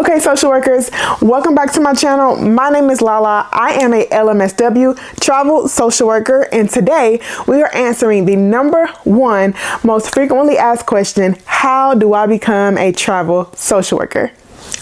Okay, social workers, welcome back to my channel. My name is Lala. I am a LMSW travel social worker, and today we are answering the #1 most frequently asked question: how do I become a travel social worker?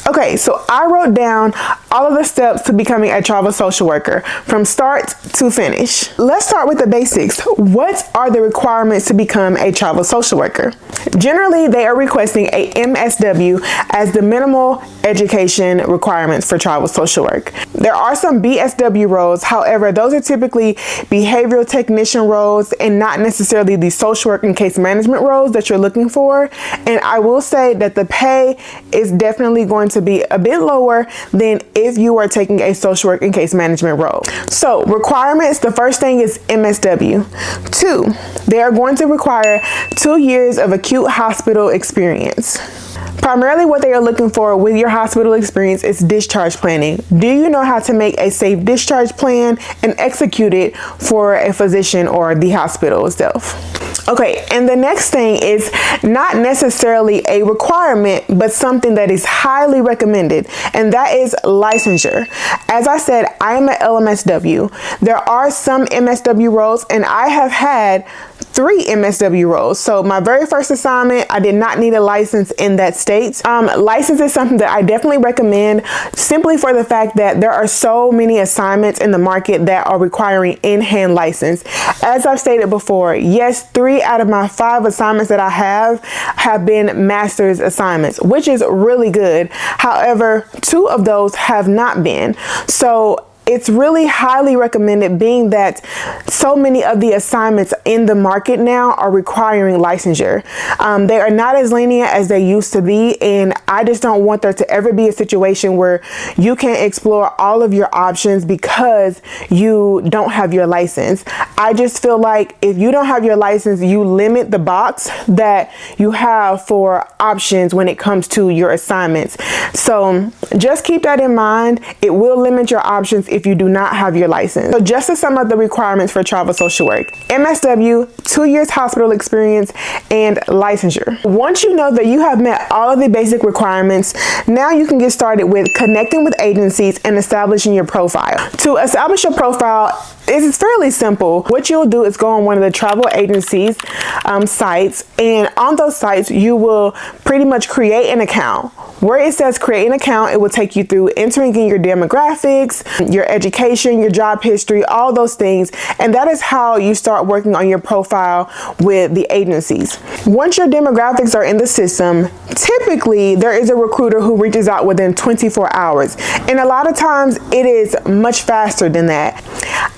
Okay, so I wrote down all of the steps to becoming a travel social worker from start to finish. Let's start with the basics. What are the requirements to become a travel social worker? Generally, they are requesting a MSW as the minimal education requirements for travel social work. There are some BSW roles, however, those are typically behavioral technician roles and not necessarily the social work and case management roles that you're looking for. And I will say that the pay is definitely going to be a bit lower than if you are taking a social work and case management role. So requirements, the first thing is MSW. 2, they are going to require 2 years of acute hospital experience. Primarily what they are looking for with your hospital experience is discharge planning. Do you know how to make a safe discharge plan and execute it for a physician or the hospital itself? Okay, and the next thing is not necessarily a requirement, but something that is highly recommended, and that is licensure. As I said, I am an LMSW. There are some MSW roles, and I have had 3 MSW roles. So my very first assignment, I did not need a license in that state. License is something that I definitely recommend, simply for the fact that there are so many assignments in the market that are requiring in-hand license. As I've stated before, yes, 3 out of my 5 assignments that I have been master's assignments, which is really good. However, 2 of those have not been. So it's really highly recommended, being that so many of the assignments in the market now are requiring licensure. They are not as lenient as they used to be, and I just don't want there to ever be a situation where you can't explore all of your options because you don't have your license. I just feel like if you don't have your license, you limit the box that you have for options when it comes to your assignments. So just keep that in mind. It will limit your options if you do not have your license. So just to sum up the requirements for travel social work: MSW, 2 years hospital experience, and licensure. Once you know that you have met all of the basic requirements, now you can get started with connecting with agencies and establishing your profile. To establish your profile, it is fairly simple. What you'll do is go on one of the travel agencies sites, and on those sites you will pretty much create an account. Where it says create an account, it will take you through entering in your demographics, your education, your job history, all those things, and that is how you start working on your profile with the agencies. Once your demographics are in the system, typically there is a recruiter who reaches out within 24 hours, and a lot of times it is much faster than that.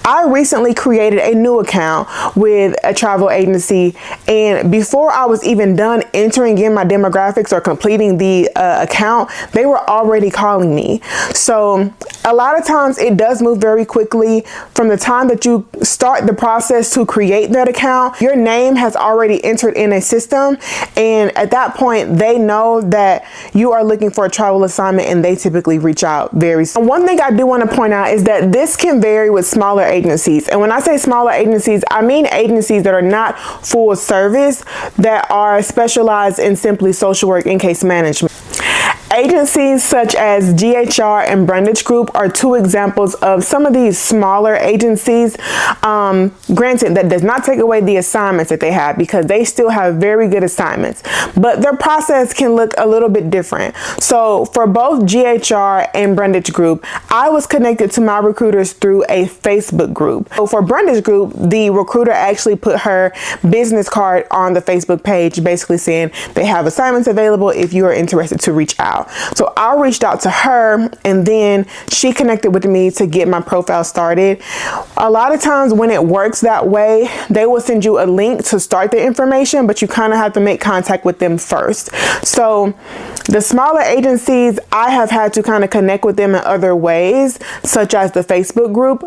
I recently created a new account with a travel agency, and before I was even done entering in my demographics or completing the account, they were already calling me. So a lot of times it does move very quickly. From the time that you start the process to create that account, your name has already entered in a system, and at that point they know that you are looking for a travel assignment, and they typically reach out very soon. One thing I do want to point out is that this can vary with smaller agencies, and when I say smaller agencies, I mean agencies that are not full service, that are specialized in simply social work and case management. Agencies such as GHR and Brundage Group are 2 examples of some of these smaller agencies. Granted, that does not take away the assignments that they have, because they still have very good assignments, but their process can look a little bit different. So for both GHR and Brundage Group, I was connected to my recruiters through a Facebook group. So for Brundage Group, the recruiter actually put her business card on the Facebook page, basically saying they have assignments available if you are interested to reach out. So I reached out to her, and then she connected with me to get my profile started. A lot of times when it works that way, they will send you a link to start the information, but you kind of have to make contact with them first. So the smaller agencies, I have had to kind of connect with them in other ways, such as the Facebook group,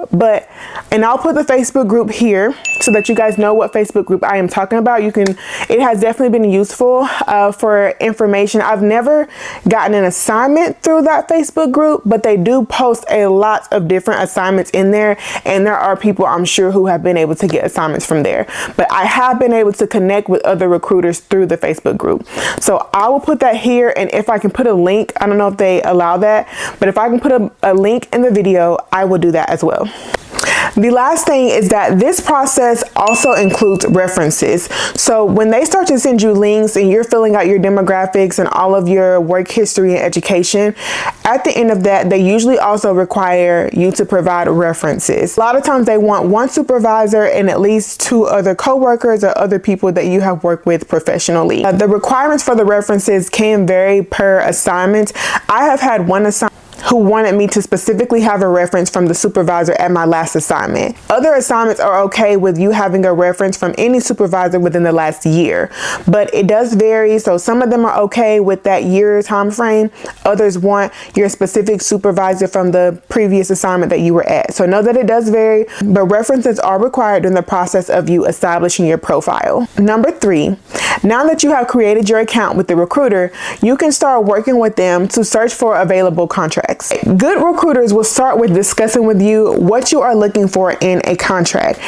and I'll put the Facebook group here so that you guys know what Facebook group I am talking about. It has definitely been useful for information. I've never gotten gotten an assignment through that Facebook group, but they do post a lot of different assignments in there. And there are people, I'm sure, who have been able to get assignments from there. But I have been able to connect with other recruiters through the Facebook group. So I will put that here. And if I can put a link, I don't know if they allow that, but if I can put a link in the video, I will do that as well. The last thing is that this process also includes references. So when they start to send you links and you're filling out your demographics and all of your work history and education, at the end of that, they usually also require you to provide references. A lot of times they want one supervisor and at least 2 other coworkers or other people that you have worked with professionally. The requirements for the references can vary per assignment. I have had one assignment who wanted me to specifically have a reference from the supervisor at my last assignment. Other assignments are okay with you having a reference from any supervisor within the last year, but it does vary. So some of them are okay with that year time frame. Others want your specific supervisor from the previous assignment that you were at. So know that it does vary, but references are required in the process of you establishing your profile. Number 3, now that you have created your account with the recruiter, you can start working with them to search for available contracts. Good recruiters will start with discussing with you what you are looking for in a contract.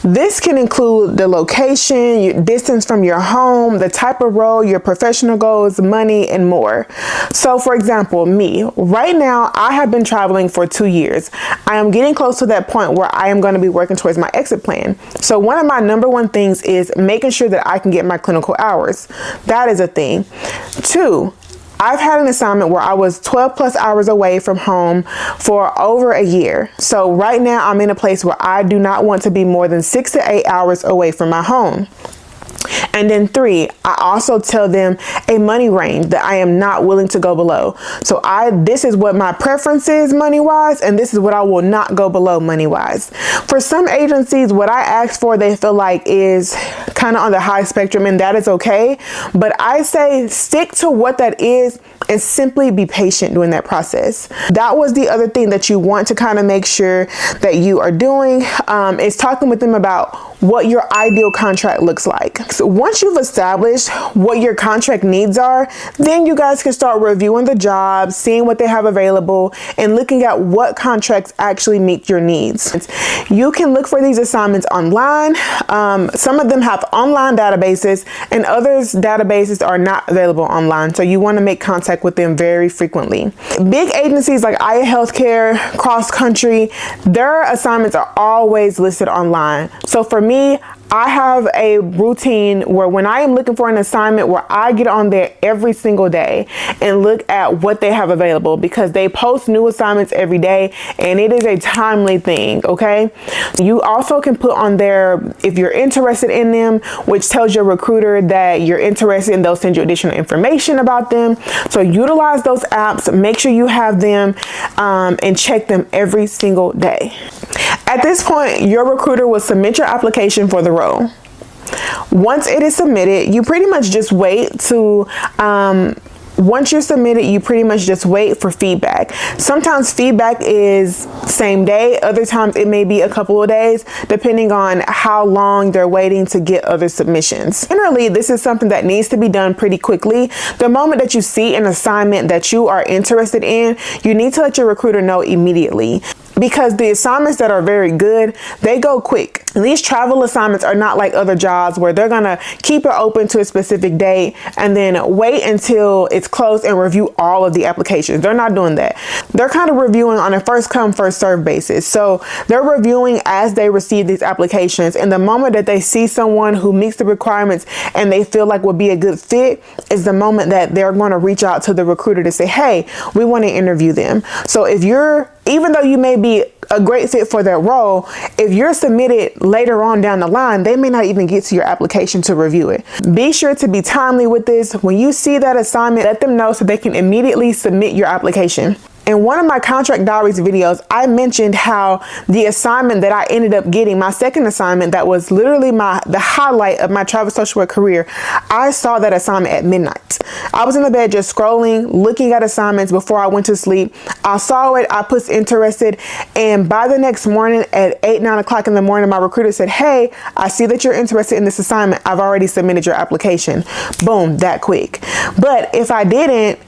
This can include the location, your distance from your home, the type of role, your professional goals, money, and more. So for example, me, right now, I have been traveling for 2 years. I am getting close to that point where I am going to be working towards my exit plan. So one of my number 1 things is making sure that I can get my clinical hours. That is a thing. 2, I've had an assignment where I was 12 plus hours away from home for over a year. So right now I'm in a place where I do not want to be more than 6 to 8 hours away from my home. And then 3, I also tell them a money range that I am not willing to go below. So this is what my preference is money-wise, and this is what I will not go below money-wise. For some agencies, what I ask for, they feel like is kind of on the high spectrum, and that is okay. But I say stick to what that is and simply be patient during that process. That was the other thing that you want to kind of make sure that you are doing, is talking with them about what your ideal contract looks like. So once you've established what your contract needs are, then you guys can start reviewing the jobs, seeing what they have available, and looking at what contracts actually meet your needs. You can look for these assignments online. Some of them have online databases, and others databases are not available online. So you want to make contact with them very frequently. Big agencies like Aya Healthcare, Cross Country, their assignments are always listed online. So for me, I have a routine where when I am looking for an assignment, where I get on there every single day and look at what they have available, because they post new assignments every day and it is a timely thing. Okay. You also can put on there if you're interested in them, which tells your recruiter that you're interested, and they'll send you additional information about them. So utilize those apps, make sure you have them, and check them every single day. At this point, your recruiter will submit your application for the role. Once it is submitted, you pretty much just wait to, once you're submitted, you pretty much just wait for feedback. Sometimes feedback is same day. Other times it may be a couple of days, depending on how long they're waiting to get other submissions. Generally, this is something that needs to be done pretty quickly. The moment that you see an assignment that you are interested in, you need to let your recruiter know immediately. Because the assignments that are very good, they go quick. These travel assignments are not like other jobs where they're gonna keep it open to a specific date and then wait until it's closed and review all of the applications. They're not doing that. They're kind of reviewing on a first come, first serve basis. So they're reviewing as they receive these applications, and the moment that they see someone who meets the requirements and they feel like would be a good fit is the moment that they're gonna reach out to the recruiter to say, hey, we wanna interview them. So even though you may be a great fit for that role, if you're submitted later on down the line, they may not even get to your application to review it. Be sure to be timely with this. When you see that assignment, let them know so they can immediately submit your application. In one of my contract diaries videos, I mentioned how the assignment that I ended up getting, my second assignment that was literally the highlight of my travel social work career, I saw that assignment at midnight. I was in the bed just scrolling, looking at assignments before I went to sleep. I saw it, I put interested, and by the next morning at 8, 9 o'clock in the morning, my recruiter said, hey, I see that you're interested in this assignment. I've already submitted your application. Boom, that quick. But if I didn't,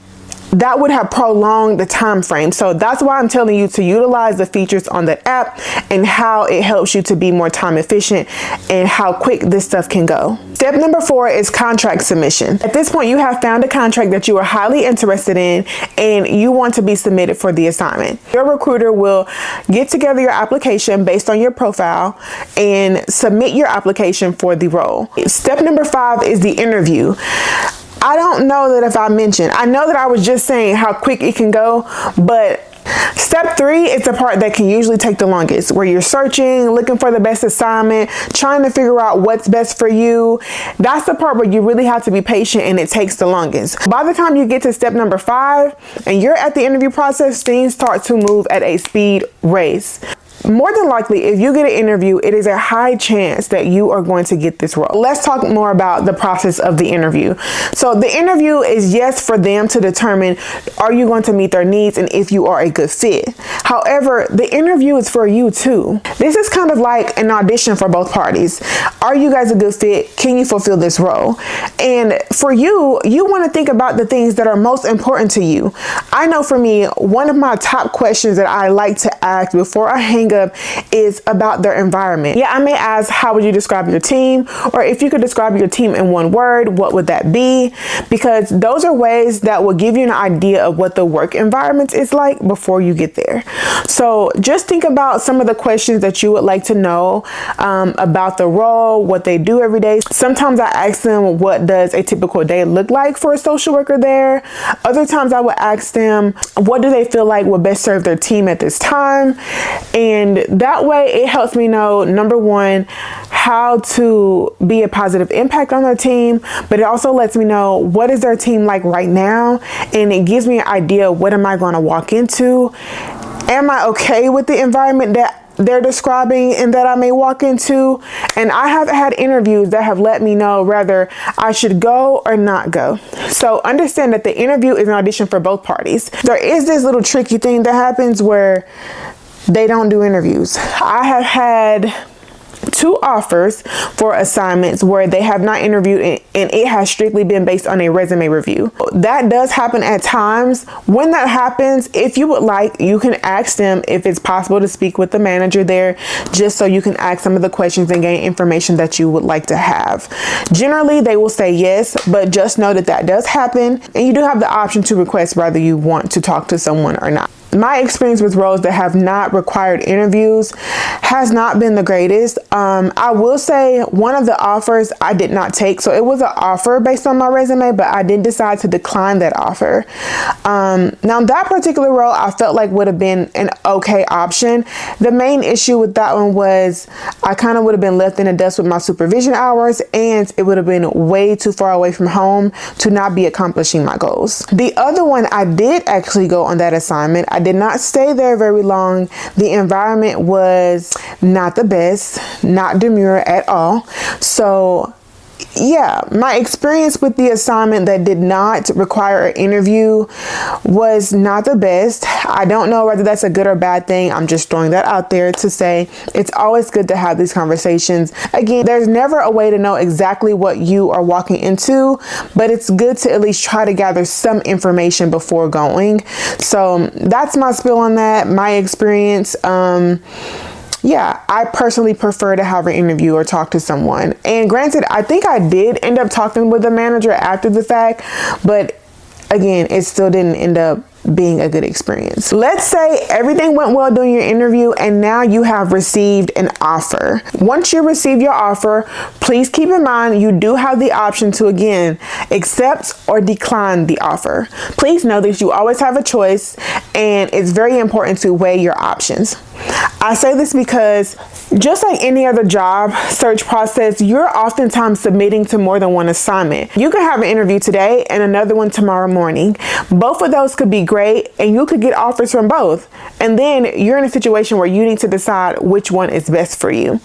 that would have prolonged the time frame. So that's why I'm telling you to utilize the features on the app and how it helps you to be more time efficient and how quick this stuff can go. Step number 4 is contract submission. At this point, you have found a contract that you are highly interested in and you want to be submitted for the assignment. Your recruiter will get together your application based on your profile and submit your application for the role. Step number 5 is the interview. I don't know that if I mentioned, I know that I was just saying how quick it can go, but step 3 is the part that can usually take the longest, where you're searching, looking for the best assignment, trying to figure out what's best for you. That's the part where you really have to be patient and it takes the longest. By the time you get to step number 5 and you're at the interview process, things start to move at a speed race. More than likely, if you get an interview, it is a high chance that you are going to get this role. Let's talk more about the process of the interview. So the interview is yes for them to determine, are you going to meet their needs and if you are a good fit. However, the interview is for you too. This is kind of like an audition for both parties. Are you guys a good fit? Can you fulfill this role? And for you, you want to think about the things that are most important to you. I know for me, one of my top questions that I like to ask before I hang up is about their environment. Yeah, I may ask, how would you describe your team? Or if you could describe your team in one word, what would that be? Because those are ways that will give you an idea of what the work environment is like before you get there. So just think about some of the questions that you would like to know about the role, what they do every day. Sometimes I ask them, what does a typical day look like for a social worker there? Other times I would ask them, what do they feel like would best serve their team at this time? And that way it helps me know, number 1, how to be a positive impact on their team, but it also lets me know what is their team like right now, and it gives me an idea of what am I going to walk into. Am I okay with the environment that they're describing and that I may walk into? And I have had interviews that have let me know whether I should go or not go. So understand that the interview is an audition for both parties. There is this little tricky thing that happens where they don't do interviews. I have had 2 offers for assignments where they have not interviewed and it has strictly been based on a resume review. That does happen at times. When that happens, if you would like, you can ask them if it's possible to speak with the manager there, just so you can ask some of the questions and gain information that you would like to have. Generally, they will say yes, but just know that that does happen, and you do have the option to request whether you want to talk to someone or not. My experience with roles that have not required interviews has not been the greatest. I will say one of the offers I did not take. So it was an offer based on my resume, but I did decide to decline that offer. Now that particular role I felt like would have been an okay option. The main issue with that one was I kind of would have been left in the dust with my supervision hours, and it would have been way too far away from home to not be accomplishing my goals. The other one, I did actually go on that assignment. I did not stay there very long. The environment was not the best, not demure at all. So yeah, my experience with the assignment that did not require an interview was not the best. I don't know whether that's a good or bad thing. I'm just throwing that out there to say it's always good to have these conversations. Again, there's never a way to know exactly what you are walking into, but it's good to at least try to gather some information before going. So that's my spill on that, my experience. Yeah, I personally prefer to have an interview or talk to someone. And granted, I think I did end up talking with the manager after the fact, but again, it still didn't end up being a good experience. Let's say everything went well during your interview and now you have received an offer. Once you receive your offer, please keep in mind you do have the option to again accept or decline the offer. Please know that you always have a choice, and it's very important to weigh your options. I say this because just like any other job search process, you're oftentimes submitting to more than one assignment. You could have an interview today and another one tomorrow morning. Both of those could be great and you could get offers from both. And then you're in a situation where you need to decide which one is best for you.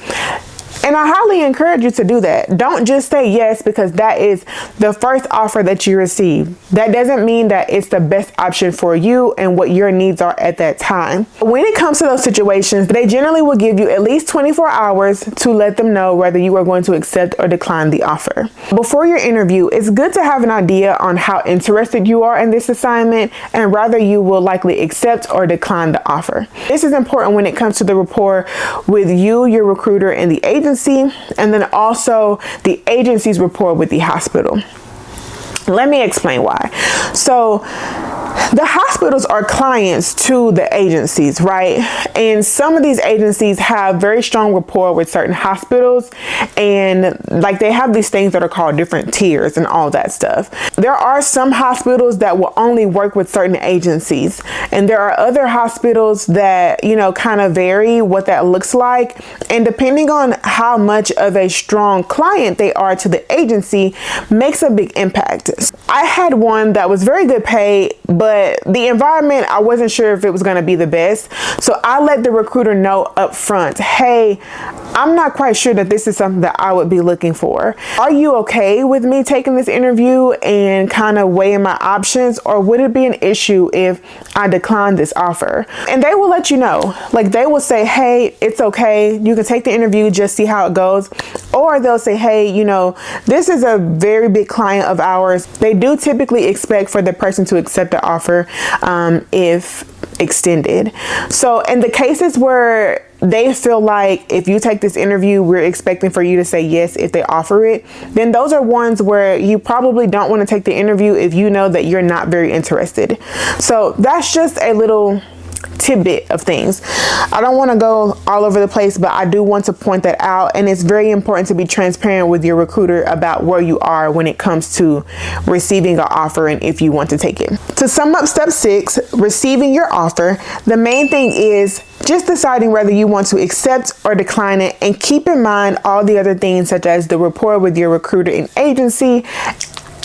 And I highly encourage you to do that. Don't just say yes because that is the first offer that you receive. That doesn't mean that it's the best option for you and what your needs are at that time. When it comes to those situations, they generally will give you at least 24 hours to let them know whether you are going to accept or decline the offer. Before your interview, it's good to have an idea on how interested you are in this assignment and whether you will likely accept or decline the offer. This is important when it comes to the rapport with you, your recruiter, and the agency, and then also the agency's rapport with the hospital. Let me explain why. So the hospitals are clients to the agencies, right? And some of these agencies have very strong rapport with certain hospitals, and like they have these things that are called different tiers and all that stuff. There are some hospitals that will only work with certain agencies, and there are other hospitals that, you know, kind of vary what that looks like. And depending on how much of a strong client they are to the agency makes a big impact. I had one that was very good pay, but the environment, I wasn't sure if it was going to be the best. So I let the recruiter know up front, hey, I'm not quite sure that this is something that I would be looking for. Are you okay with me taking this interview and kind of weighing my options, or would it be an issue if I decline this offer? And they will let you know. Like, they will say, hey, it's okay. You can take the interview, just see how it goes. Or they'll say, hey, you know, this is a very big client of ours. They do typically expect for the person to accept the offer if extended. So in the cases where they feel like if you take this interview, we're expecting for you to say yes if they offer it, then those are ones where you probably don't want to take the interview if you know that you're not very interested. So that's just a little tidbit of things. I don't want to go all over the place, but I do want to point that out. And it's very important to be transparent with your recruiter about where you are when it comes to receiving an offer and if you want to take it. To sum up step 6, receiving your offer, the main thing is just deciding whether you want to accept or decline it, and keep in mind all the other things such as the rapport with your recruiter and agency,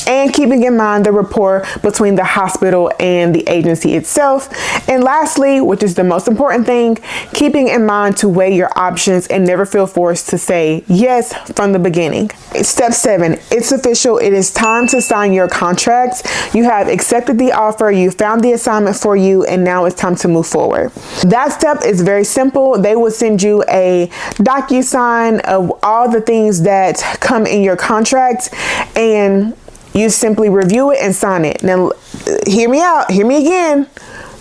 and keeping in mind the rapport between the hospital and the agency itself. And lastly, which is the most important thing, keeping in mind to weigh your options and never feel forced to say yes from the beginning. Step 7, it's official. It is time to sign your contracts. You have accepted the offer, you found the assignment for you, and now it's time to move forward. That step is very simple. They will send you a DocuSign of all the things that come in your contract, and you simply review it and sign it. Now, hear me out. Hear me again.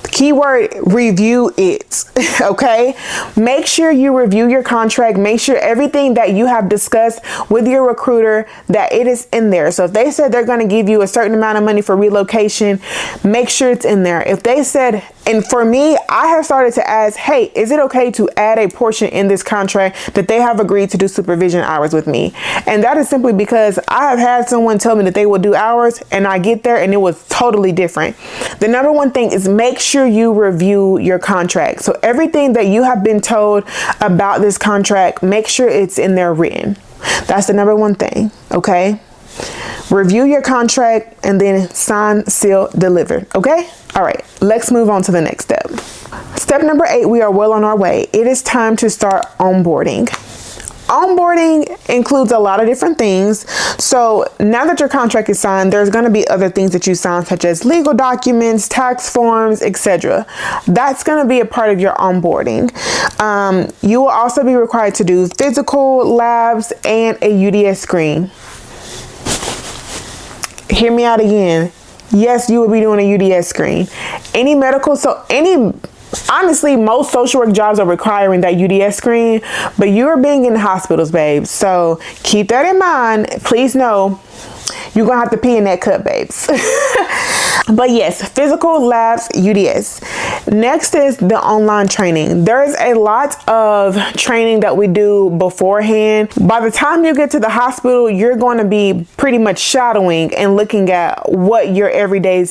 The key word, review it. Okay? Make sure you review your contract. Make sure everything that you have discussed with your recruiter, that it is in there. So if they said they're going to give you a certain amount of money for relocation, make sure it's in there. If they said, and for me, I have started to ask, hey, is it okay to add a portion in this contract that they have agreed to do supervision hours with me? And that is simply because I have had someone tell me that they will do hours, and I get there and it was totally different. The number one thing is make sure you review your contract. So everything that you have been told about this contract, make sure it's in there written. That's the number one thing, okay? Review your contract and then sign, seal, deliver, okay? All right, let's move on to the next step. Step number 8, we are well on our way. It is time to start onboarding. Onboarding includes a lot of different things. So now that your contract is signed, there's going to be other things that you sign, such as legal documents, tax forms, etc. That's going to be a part of your onboarding. You will also be required to do physical labs and a UDS screen. Hear me out again. Yes, you will be doing a UDS screen. Honestly, most social work jobs are requiring that UDS screen, but you're being in hospitals, babes. So keep that in mind. Please know you're going to have to pee in that cup, babes. But yes, physical labs, UDS. Next is the online training. There's a lot of training that we do beforehand. By the time you get to the hospital, you're going to be pretty much shadowing and looking at what your everyday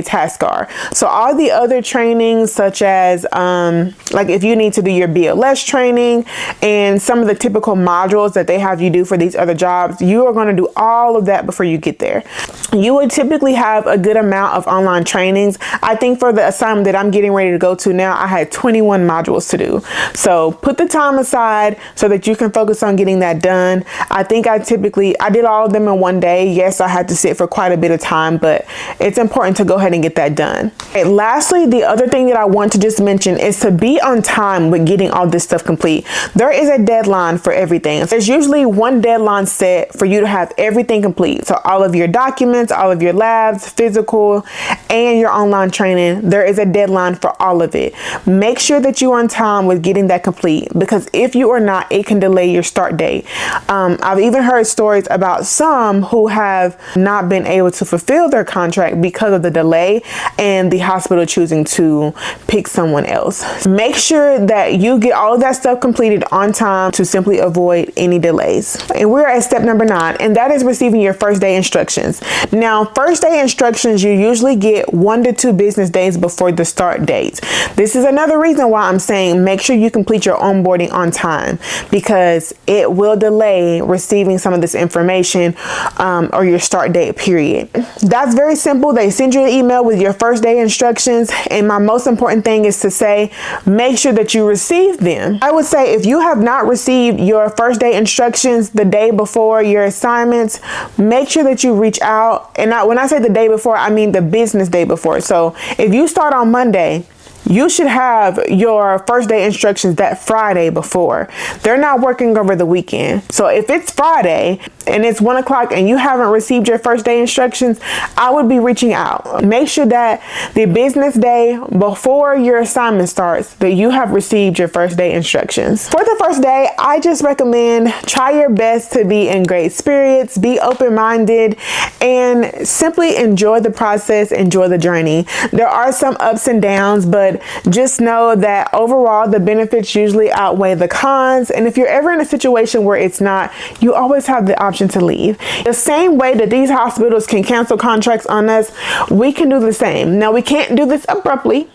tasks are. So all the other trainings, such as like if you need to do your BLS training and some of the typical modules that they have you do for these other jobs, you are going to do all of that before you get there. You would typically have a good amount of online trainings. I think for the assignment that I'm getting ready to go to now, I had 21 modules to do. So put the time aside so that you can focus on getting that done. I think I did all of them in one day. Yes, I had to sit for quite a bit of time, but it's important to go ahead and get that done. Okay, lastly, the other thing that I want to just mention is to be on time with getting all this stuff complete. There is a deadline for everything. There's usually one deadline set for you to have everything complete. So all of your documents, all of your labs, physical, and your online training, there is a deadline for all of it. Make sure that you're on time with getting that complete, because if you are not, it can delay your start date. I've even heard stories about some who have not been able to fulfill their contract because of the delay and the hospital choosing to pick someone else. Make sure that you get all of that stuff completed on time to simply avoid any delays. And we're at step number 9, and that is receiving your first day instructions. Now, first day instructions you usually get 1 to 2 business days before the start date. This is another reason why I'm saying make sure you complete your onboarding on time, because it will delay receiving some of this information or your start date period. That's very simple. They send you an email with your first day instructions, and my most important thing is to say make sure that you receive them. I would say if you have not received your first day instructions the day before your assignments, make sure that you reach out. And when I say the day before, I mean the business day before. So if you start on Monday, you should have your first day instructions that Friday before. They're not working over the weekend. So if it's Friday and it's 1 o'clock and you haven't received your first day instructions, I would be reaching out. Make sure that the business day before your assignment starts, that you have received your first day instructions. For the first day, I just recommend try your best to be in great spirits, be open-minded, and simply enjoy the process, enjoy the journey. There are some ups and downs, but just know that overall the benefits usually outweigh the cons. And if you're ever in a situation where it's not, you always have the option to leave. The same way that these hospitals can cancel contracts on us, we can do the same. Now, we can't do this abruptly.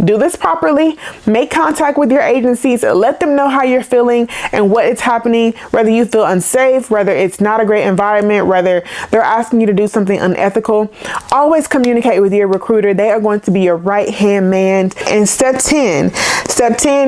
Do this properly. Make contact with your agencies. Let them know how you're feeling and what is happening, whether you feel unsafe, whether it's not a great environment, whether they're asking you to do something unethical. Always communicate with your recruiter. They are going to be your right-hand man. And step 10,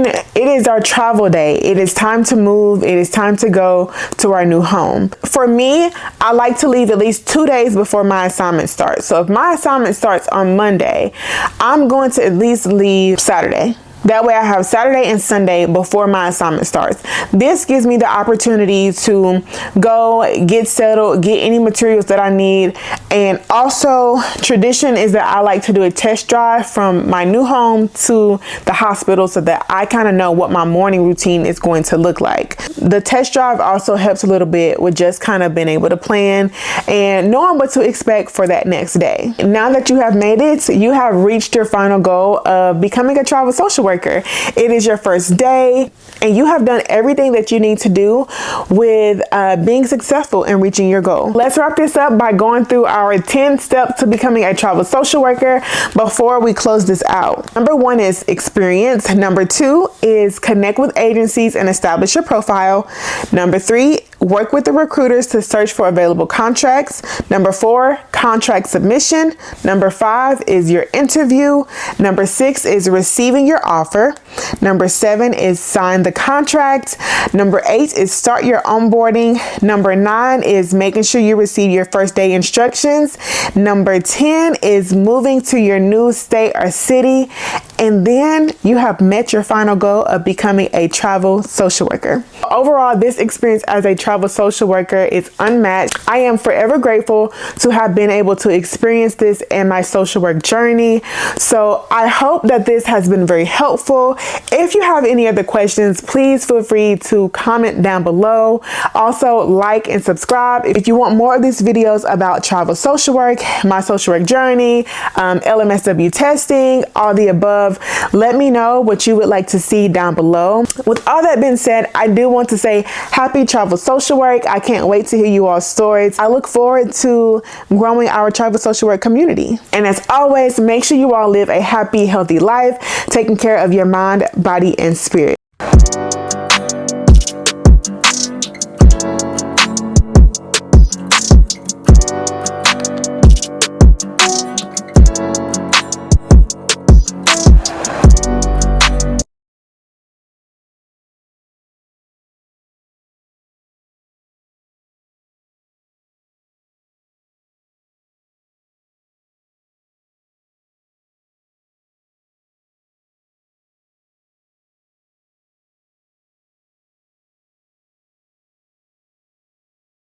it is our travel day. It is time to move. It is time to go to our new home. For me, I like to leave at least 2 days before my assignment starts. So if my assignment starts on Monday, I'm going to at least leave Saturday. That way I have Saturday and Sunday before my assignment starts. This gives me the opportunity to go get settled, get any materials that I need. And also, tradition is that I like to do a test drive from my new home to the hospital so that I kind of know what my morning routine is going to look like. The test drive also helps a little bit with just kind of being able to plan and knowing what to expect for that next day. Now that you have made it, you have reached your final goal of becoming a travel social worker. It is your first day and you have done everything that you need to do with being successful in reaching your goal. Let's wrap this up by going through our 10 steps to becoming a travel social worker before we close this out. Number 1 is experience. Number 2 is connect with agencies and establish your profile. Number 3, work with the recruiters to search for available contracts. Number 4, contract submission. Number 5 is your interview. Number 6 is receiving your offer. Number 7 is sign the contract. Number 8 is start your onboarding. Number 9 is making sure you receive your first day instructions. Number 10 is moving to your new state or city. And then you have met your final goal of becoming a travel social worker. Overall, this experience as a travel social worker is unmatched. I am forever grateful to have been able to experience this in my social work journey. So I hope that this has been very helpful. If you have any other questions, please feel free to comment down below. Also, like and subscribe if you want more of these videos about travel social work, my social work journey, LMSW testing, all the above. Let me know what you would like to see down below. With all that being said, I do want to say happy travel social work. I can't wait to hear you all's stories. I look forward to growing our travel social work community. And as always, make sure you all live a happy, healthy life, taking care of your mind, body, and spirit.